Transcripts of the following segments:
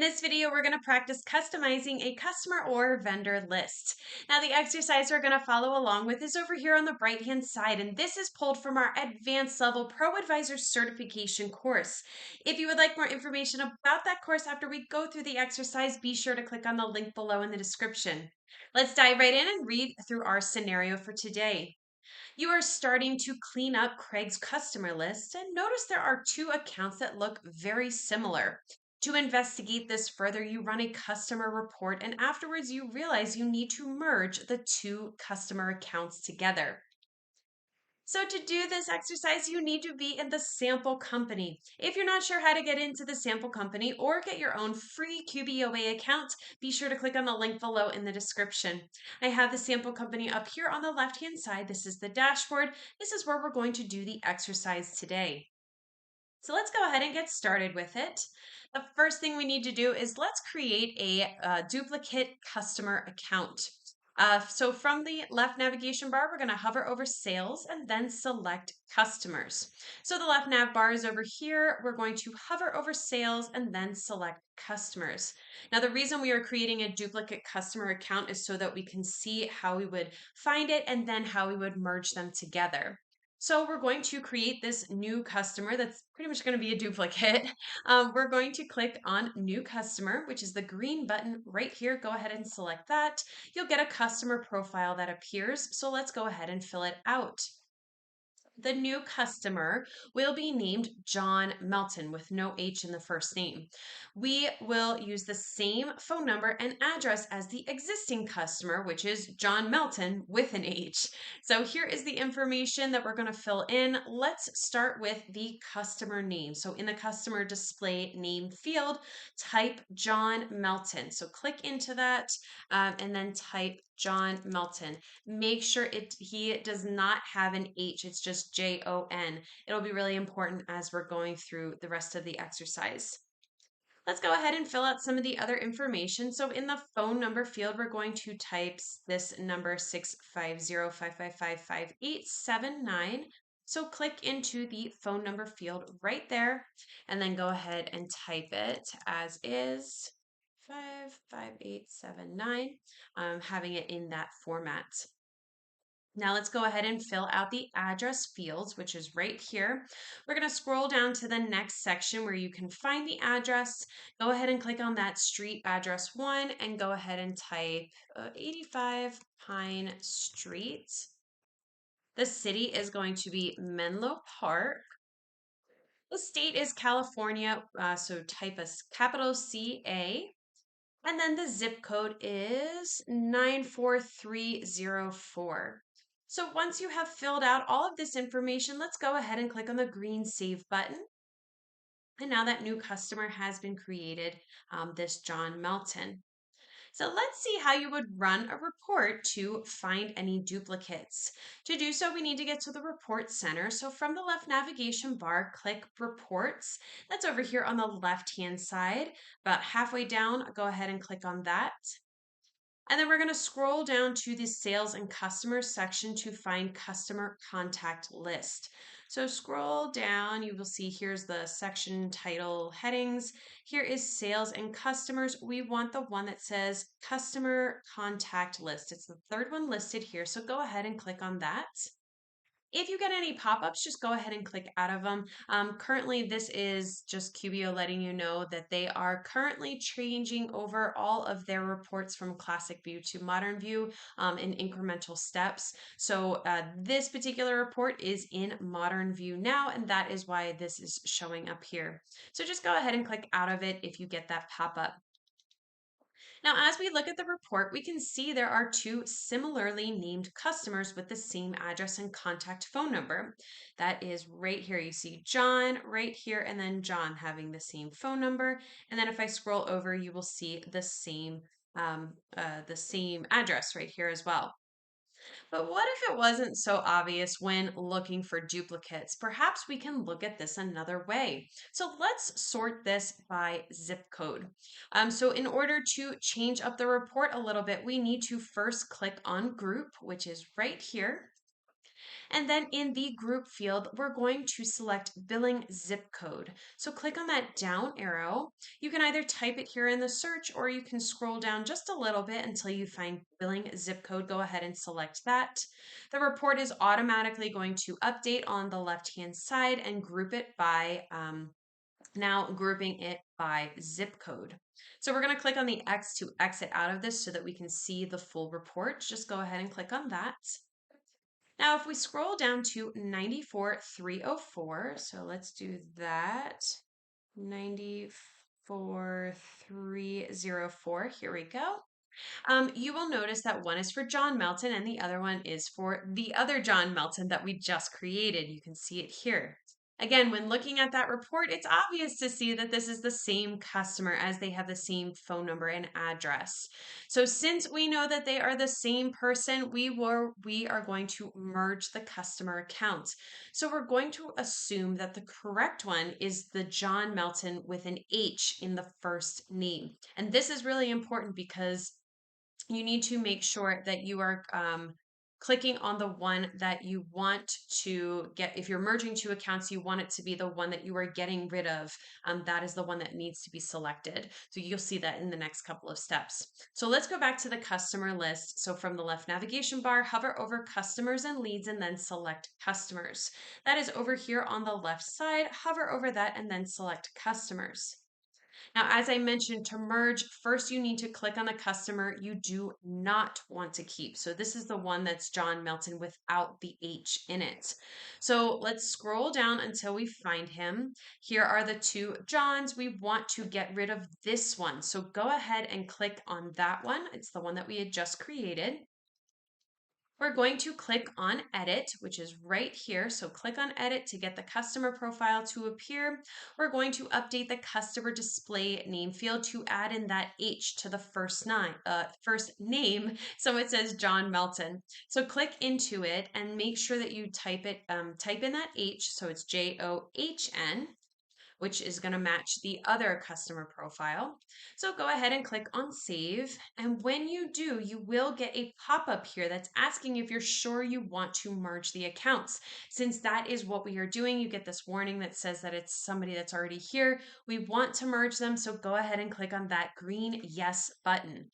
this video, we're going to practice customizing a customer or vendor list. Now, the exercise we're going to follow along with is over here on the right-hand side, and this is pulled from our advanced level ProAdvisor certification course. If you would like more information about that course after we go through the exercise, be sure to click on the link below in the description. Let's dive right in and read through our scenario for today. You are starting to clean up Craig's customer list and notice there are two accounts that look very similar. To investigate this further, you run a customer report and afterwards you realize you need to merge the two customer accounts together. So to do this exercise, you need to be in the sample company. If you're not sure how to get into the sample company or get your own free QBOA account, be sure to click on the link below in the description. I have the sample company up here on the left-hand side. This is the dashboard. This is where we're going to do the exercise today. So let's go ahead and get started with it. The first thing we need to do is let's create a duplicate customer account. So from the left navigation bar, we're going to hover over sales and then select customers. So the left nav bar is over here. We're going to hover over sales and then select customers. Now, the reason we are creating a duplicate customer account is so that we can see how we would find it and then how we would merge them together. So we're going to create this new customer that's pretty much going to be a duplicate. We're going to click on new customer, which is the green button right here. Go ahead and select that. You'll get a customer profile that appears. So let's go ahead and fill it out. The new customer will be named John Melton with no H in the first name. We will use the same phone number and address as the existing customer, which is John Melton with an H. So here is the information that we're going to fill in. Let's start with the customer name. So in the customer display name field, type John Melton. So click into that and then type John Melton. Make sure he does not have an H, it's just Jon. It'll be really important as we're going through the rest of the exercise. Let's go ahead and fill out some of the other information. So in the phone number field, we're going to type this number 650-555-5879. So click into the phone number field right there, and then go ahead and type it as is. 55879, having it in that format. Now let's go ahead and fill out the address fields, which is right here. We're going to scroll down to the next section where you can find the address. Go ahead and click on that street address 1 and go ahead and type 85 Pine Street. The city is going to be Menlo Park. The state is California, so type a capital CA. And then the zip code is 94304. So once you have filled out all of this information, let's go ahead and click on the green Save button. And now that new customer has been created, this John Melton. So let's see how you would run a report to find any duplicates. To do so, we need to get to the report center. So from the left navigation bar, click reports. That's over here on the left-hand side. About halfway down, go ahead and click on that. And then we're going to scroll down to the sales and customers section to find customer contact list. So scroll down, you will see here's the section title headings. Here is sales and customers. We want the one that says customer contact list. It's the third one listed here. So go ahead and click on that. If you get any pop-ups, just go ahead and click out of them. Currently, this is just QBO letting you know that they are currently changing over all of their reports from Classic View to Modern View in incremental steps. So this particular report is in Modern View now, and that is why this is showing up here. So just go ahead and click out of it if you get that pop-up. Now, as we look at the report, we can see there are two similarly named customers with the same address and contact phone number. That is right here. You see John right here and then John having the same phone number. And then if I scroll over, you will see the same address right here as well. But what if it wasn't so obvious when looking for duplicates? Perhaps we can look at this another way. So let's sort this by zip code. So in order to change up the report a little bit, we need to first click on group, which is right here. And then in the group field, we're going to select billing zip code. So click on that down arrow. You can either type it here in the search or you can scroll down just a little bit until you find billing zip code. Go ahead and select that. The report is automatically going to update on the left-hand side and group it by now grouping it by zip code. So we're going to click on the X to exit out of this so that we can see the full report. Just go ahead and click on that. Now, if we scroll down to 94,304, so let's do that. 94,304, here we go. You will notice that one is for John Melton and the other one is for the other John Melton that we just created. You can see it here. Again, when looking at that report, it's obvious to see that this is the same customer as they have the same phone number and address. So since we know that they are the same person, we are going to merge the customer accounts. So we're going to assume that the correct one is the John Melton with an H in the first name. And this is really important because you need to make sure that you are clicking on the one that you want to get. If you're merging two accounts, you want it to be the one that you are getting rid of. That is the one that needs to be selected. So you'll see that in the next couple of steps. So let's go back to the customer list. So from the left navigation bar, hover over customers and leads and then select customers. That is over here on the left side. Hover over that and then select customers. Now, as I mentioned, to merge, first you need to click on the customer you do not want to keep. So this is the one that's John Melton without the H in it. So let's scroll down until we find him. Here are the two Johns. We want to get rid of this one. So go ahead and click on that one. It's the one that we had just created. We're going to click on edit, which is right here. So click on edit to get the customer profile to appear. We're going to update the customer display name field to add in that H to the first name. So it says John Melton. So click into it and make sure that you type in that H. So it's JOHN, which is going to match the other customer profile. So go ahead and click on save. And when you do, you will get a pop-up here that's asking if you're sure you want to merge the accounts. Since that is what we are doing, you get this warning that says that it's somebody that's already here. We want to merge them, so go ahead and click on that green yes button.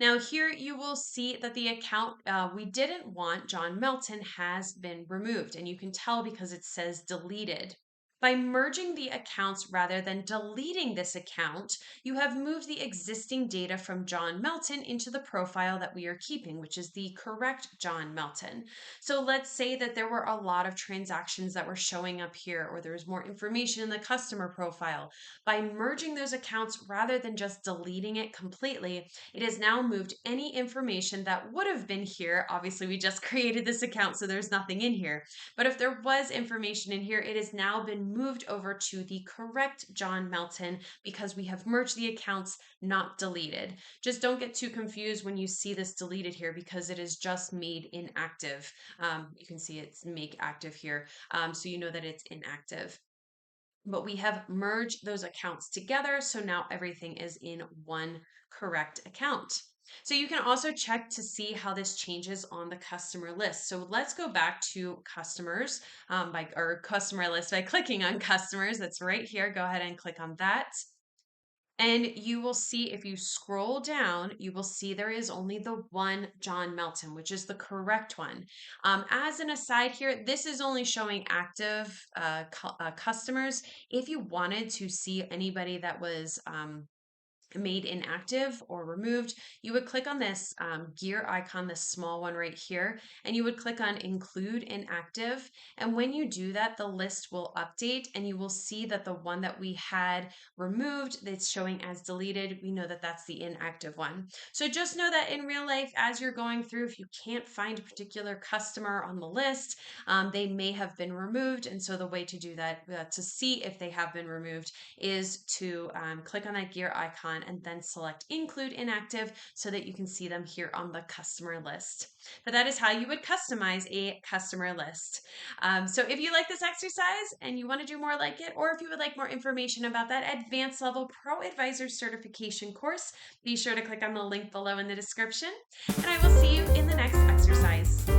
Now here you will see that the account we didn't want, John Melton, has been removed, and you can tell because it says deleted. By merging the accounts rather than deleting this account, you have moved the existing data from John Melton into the profile that we are keeping, which is the correct John Melton. So let's say that there were a lot of transactions that were showing up here, or there was more information in the customer profile. By merging those accounts rather than just deleting it completely, it has now moved any information that would have been here. Obviously, we just created this account, so there's nothing in here. But if there was information in here, it has now been moved over to the correct John Melton because we have merged the accounts, not deleted. Just don't get too confused when you see this deleted here because it is just made inactive. You can see it's make active here, so you know that it's inactive. But we have merged those accounts together, so now everything is in one correct account. So you can also check to see how this changes on the customer list. So let's go back to customers or customer list by clicking on customers. That's right here. Go ahead and click on that. And you will see if you scroll down, you will see there is only the one John Melton, which is the correct one. As an aside here, this is only showing active customers. If you wanted to see anybody that was made inactive or removed, you would click on this gear icon, this small one right here, and you would click on include inactive. And when you do that, the list will update and you will see that the one that we had removed that's showing as deleted, we know that that's the inactive one. So just know that in real life, as you're going through, if you can't find a particular customer on the list, they may have been removed. And so the way to do that, to see if they have been removed, is to click on that gear icon and then select include inactive so that you can see them here on the customer list. But that is how you would customize a customer list. So if you like this exercise and you want to do more like it, or if you would like more information about that advanced level ProAdvisor certification course, be sure to click on the link below in the description. And I will see you in the next exercise.